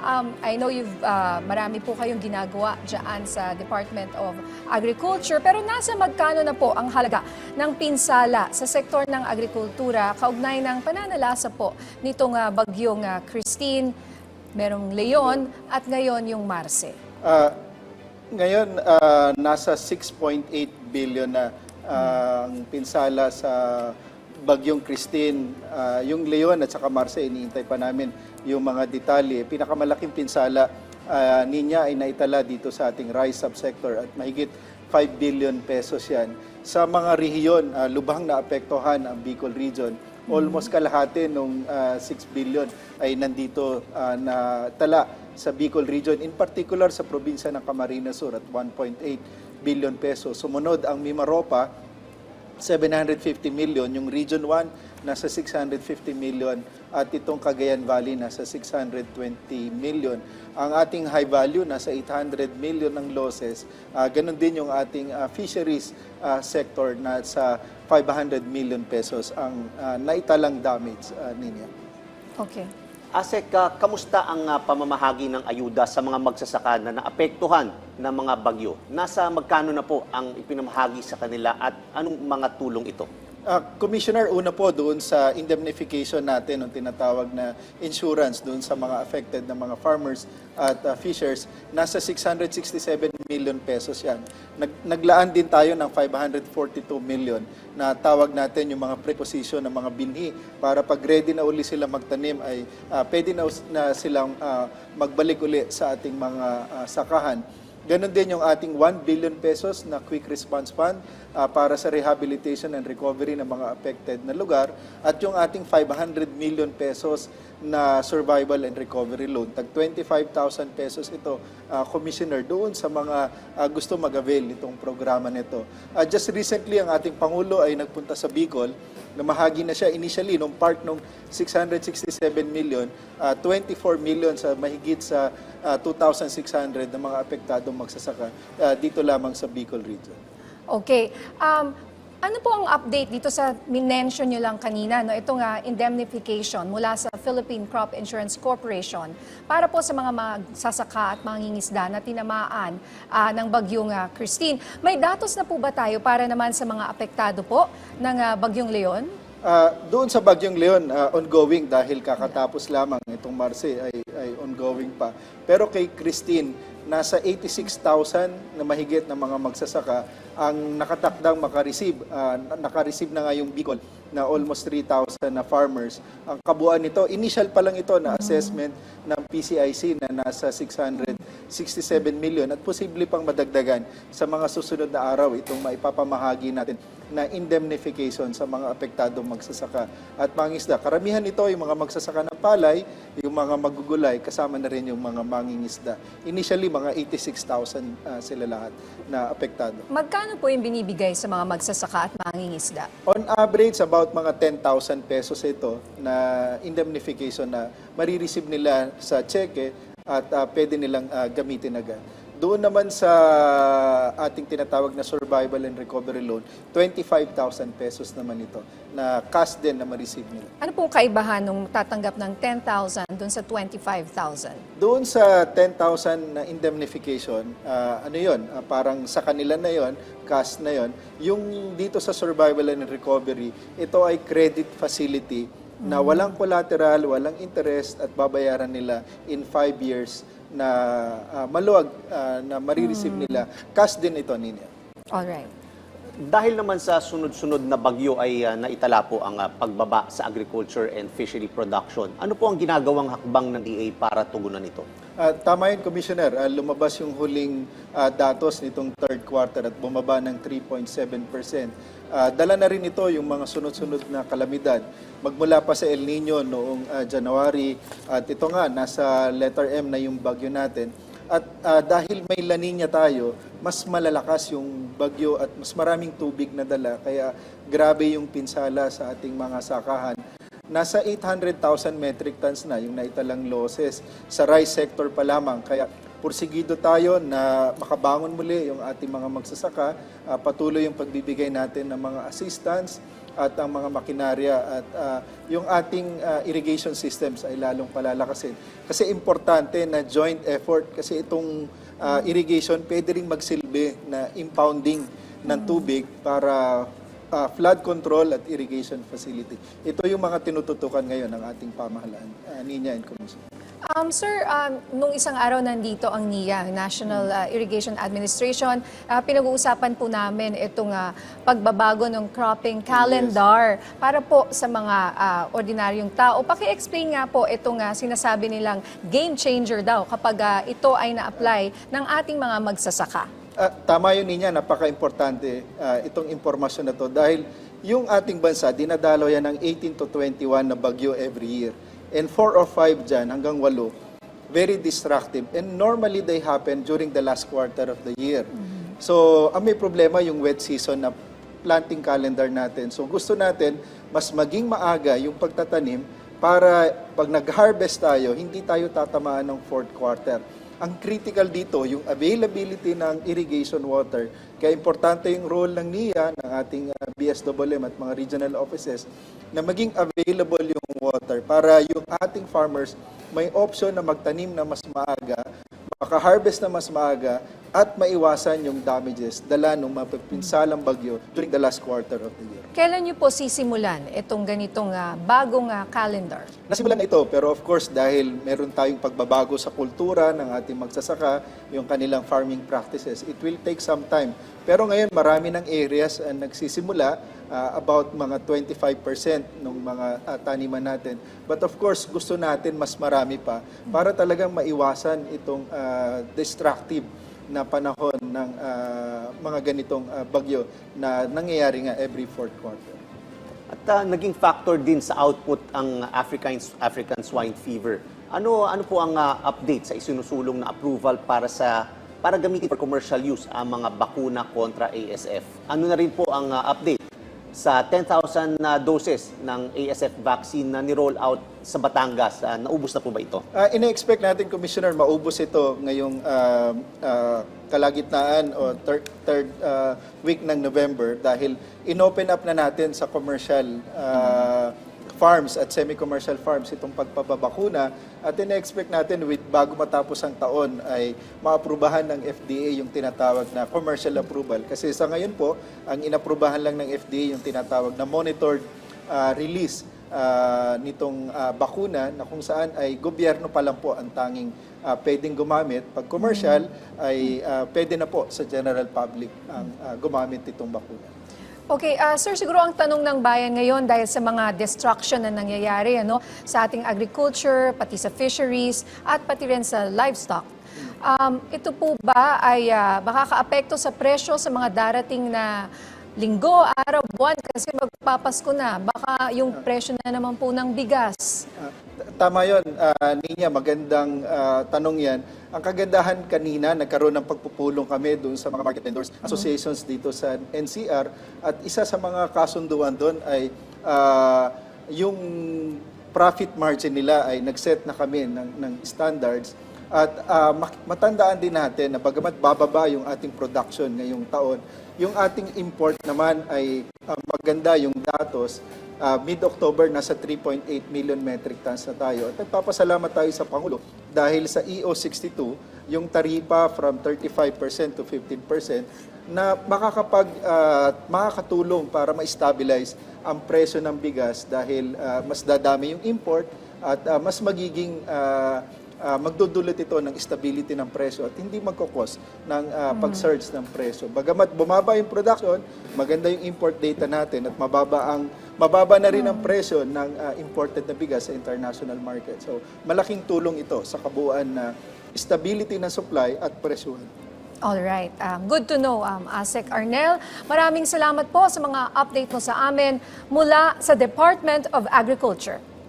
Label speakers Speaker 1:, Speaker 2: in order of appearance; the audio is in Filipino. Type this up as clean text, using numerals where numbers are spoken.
Speaker 1: I know marami po kayong ginagawa dyan sa Department of Agriculture, pero nasa magkano na po ang halaga ng pinsala sa sektor ng agrikultura kaugnay ng pananalasa po nitong bagyong Christine, merong Leon at ngayon yung Marce?
Speaker 2: Ngayon, nasa 6.8 billion na ang pinsala sa bagyong Christine. Yung Leon at saka Marce, iniintay pa namin yung mga detalye. Pinakamalaking pinsala niya ay naitala dito sa ating rice subsector at mahigit 5 billion pesos yan. Sa mga rehiyon, lubhang naapektuhan ang Bicol region. Almost kalahati nung 6 billion ay nandito na tala sa Bicol region. In particular sa probinsya ng Camarines Sur at 1.8 billion pesos. Sumunod ang Mimaropa, 750 million, yung Region 1 nasa 650 million at itong Cagayan Valley nasa 620 million. Ang ating high value nasa 800 million ng losses. Ganon din yung ating fisheries sector na sa 500 million pesos ang naitalang damage ninyo.
Speaker 3: Okay. Asek, kamusta ang pamamahagi ng ayuda sa mga magsasaka na naapektuhan ng mga bagyo? Nasa magkano na po ang ipinamahagi sa kanila at anong mga tulong ito?
Speaker 2: Commissioner, una po doon sa indemnification natin, ang tinatawag na insurance doon sa mga affected na mga farmers at fishers, nasa 667 million pesos yan. Naglaan din tayo ng 542 million na tawag natin yung mga preposition ng mga binhi para pag ready na uli sila magtanim ay pwede na silang magbalik uli sa ating mga sakahan. Ganon din yung ating 1 billion pesos na quick response fund para sa rehabilitation and recovery ng mga affected na lugar at yung ating 500 million pesos na survival and recovery loan. Tag 25,000 pesos ito, Commissioner, doon sa mga gusto mag-avail nitong programa nito. Just recently, ang ating Pangulo ay nagpunta sa Bicol. Namahagi na siya initially nung part ng 667 million, 24 million sa mahigit sa 2,600 na mga apektadong magsasaka dito lamang sa Bicol region.
Speaker 1: Okay. Ano po ang update dito sa minention nyo lang kanina, no? Itong indemnification mula sa Philippine Crop Insurance Corporation para po sa mga magsasaka at mangingisda na tinamaan ng bagyong Christine. May datos na po ba tayo para naman sa mga apektado po ng bagyong Leon?
Speaker 2: Doon sa bagyong Leon, ongoing dahil kakatapos lamang itong Marce ay ongoing pa. Pero kay Christine, nasa 86,000 na mahigit na mga magsasaka ang nakatakdang makareceive. Nakareceive na nga yung Bicol na almost 3,000 na farmers. Ang kabuuan nito, initial pa lang ito na assessment ng PCIC na nasa 667 million at posible pang madagdagan sa mga susunod na araw itong maipapamahagi natin na indemnification sa mga apektadong magsasaka at mangingisda. Karamihan ito yung mga magsasaka ng palay, yung mga magugulay, kasama na rin yung mga mangingisda. Initially, mga 86,000 sila lahat na apektado.
Speaker 1: Magkano po yung binibigay sa mga magsasaka at mangingisda?
Speaker 2: On average, about mga 10,000 pesos ito na indemnification na marireceive nila sa cheque at pwede nilang gamitin agad. Doon naman sa ating tinatawag na survival and recovery loan, 25,000 pesos naman ito na cash din na ma-receive nila.
Speaker 1: Ano pong kaibahan nung tatanggap ng 10,000 doon sa 25,000?
Speaker 2: Doon sa 10,000 na indemnification, ano yun? Parang sa kanila na yon, cash na yon. Yung dito sa survival and recovery, ito ay credit facility na walang collateral, walang interest at babayaran nila in 5 years na maluwag na marireceive nila. Cash din ito, Nina.
Speaker 1: Alright.
Speaker 3: Dahil naman sa sunod-sunod na bagyo ay naitala po ang pagbaba sa agriculture and fishery production. Ano po ang ginagawang hakbang ng DA para tugunan ito?
Speaker 2: Tama yun, Commissioner. Lumabas yung huling datos nitong third quarter at bumaba ng 3.7%. Dala na rin ito yung mga sunod-sunod na kalamidad. Magmula pa sa El Nino noong January at ito nga, nasa letter M na yung bagyo natin. At dahil may La Nina tayo, mas malalakas yung bagyo at mas maraming tubig na dala. Kaya grabe yung pinsala sa ating mga sakahan. Nasa 800,000 metric tons na yung naitalang losses sa rice sector pa lamang. Kaya pursigido tayo na makabangon muli yung ating mga magsasaka. Patuloy yung pagbibigay natin ng mga assistance at ang mga makinarya at yung ating irrigation systems ay lalong palalakasin. Kasi importante na joint effort kasi itong irrigation pwede ring magsilbi na impounding ng tubig para flood control at irrigation facility. Ito yung mga tinututukan ngayon ng ating pamahalaan, Nina and Commission.
Speaker 1: Sir, nung isang araw nandito ang NIA, National Irrigation Administration, pinag-uusapan po namin itong pagbabago ng cropping calendar para po sa mga ordinaryong tao. Paki-explain nga po itong sinasabi nilang game changer daw kapag ito ay na-apply ng ating mga magsasaka.
Speaker 2: Tama yun niya, napaka-importante itong impormasyon na to dahil yung ating bansa, dinadalaw yan ng 18 to 21 na bagyo every year. And 4 or 5 dyan, hanggang 8, very destructive. And normally they happen during the last quarter of the year. So, ang may problema yung wet season na planting calendar natin. So, gusto natin mas maging maaga yung pagtatanim para pag nag-harvest tayo, hindi tayo tatamaan ng 4th quarter. Ang critical dito, yung availability ng irrigation water. Kaya importante yung role ng NIA, ng ating BSWM at mga regional offices, na maging available yung water para yung ating farmers may option na magtanim na mas maaga, maka-harvest na mas maaga, at maiwasan yung damages dala ng mapipinsalang bagyo during the last quarter of the year.
Speaker 1: Kailan niyo po sisimulan itong ganitong bagong calendar?
Speaker 2: Nasimulan na ito, pero of course dahil meron tayong pagbabago sa kultura ng ating magsasaka, yung kanilang farming practices, it will take some time. Pero ngayon marami ng areas ang nagsisimula, about mga 25% ng mga taniman natin. But of course, gusto natin mas marami pa para talagang maiwasan itong destructive na panahon ng mga ganitong bagyo na nangyayari nga every 4th quarter.
Speaker 3: At naging factor din sa output ang African swine fever. Ano po ang update sa isinusulong na approval para gamitin for commercial use ang mga bakuna kontra ASF? Ano na rin po ang update sa 10,000 doses ng ASF vaccine na ni-roll out sa Batangas? Naubos na po ba ito?
Speaker 2: Ina-expect natin, Commissioner, maubos ito ngayong kalagitnaan o third week ng November dahil in-open up na natin sa commercial farms at semi-commercial farms itong pagpapabakuna at ina-expect natin bago matapos ang taon ay maaprubahan ng FDA yung tinatawag na commercial approval. Kasi sa ngayon po, ang inaprubahan lang ng FDA yung tinatawag na monitored release nitong bakuna na kung saan ay gobyerno pa lang po ang tanging pwedeng gumamit. Pag commercial ay pwede na po sa general public ang gumamit itong bakuna.
Speaker 1: Okay, sir, siguro ang tanong ng bayan ngayon dahil sa mga destruction na nangyayari sa ating agriculture, pati sa fisheries, at pati rin sa livestock. Ito po ba ay makakaapekto sa presyo sa mga darating na linggo, araw, buwan? Kasi magpapasko na, baka yung presyo na naman po ng bigas.
Speaker 2: Tama yun, Ninya, magandang tanong yan. Ang kagandahan kanina, nagkaroon ng pagpupulong kami doon sa mga market vendors associations dito sa NCR at isa sa mga kasunduan doon ay yung profit margin nila ay nag-set na kami ng standards at matandaan din natin na bagamat bababa yung ating production ngayong taon, yung ating import naman ay maganda yung datos. Mid-October, nasa 3.8 million metric tons na tayo. At nagpapasalamat tayo sa Pangulo dahil sa EO62, yung taripa from 35% to 15% na makakatulong para ma-stabilize ang presyo ng bigas dahil mas dadami yung import at mas magiging magdudulot ito ng stability ng presyo at hindi magkukos ng pag-surge ng presyo. Bagamat bumaba yung production, maganda yung import data natin at mababa na rin ang presyo ng imported na bigas sa international market. So, malaking tulong ito sa kabuuan na stability ng supply at presyohan.
Speaker 1: Alright. Good to know, ASEC Arnel. Maraming salamat po sa mga update mo sa amin mula sa Department of Agriculture.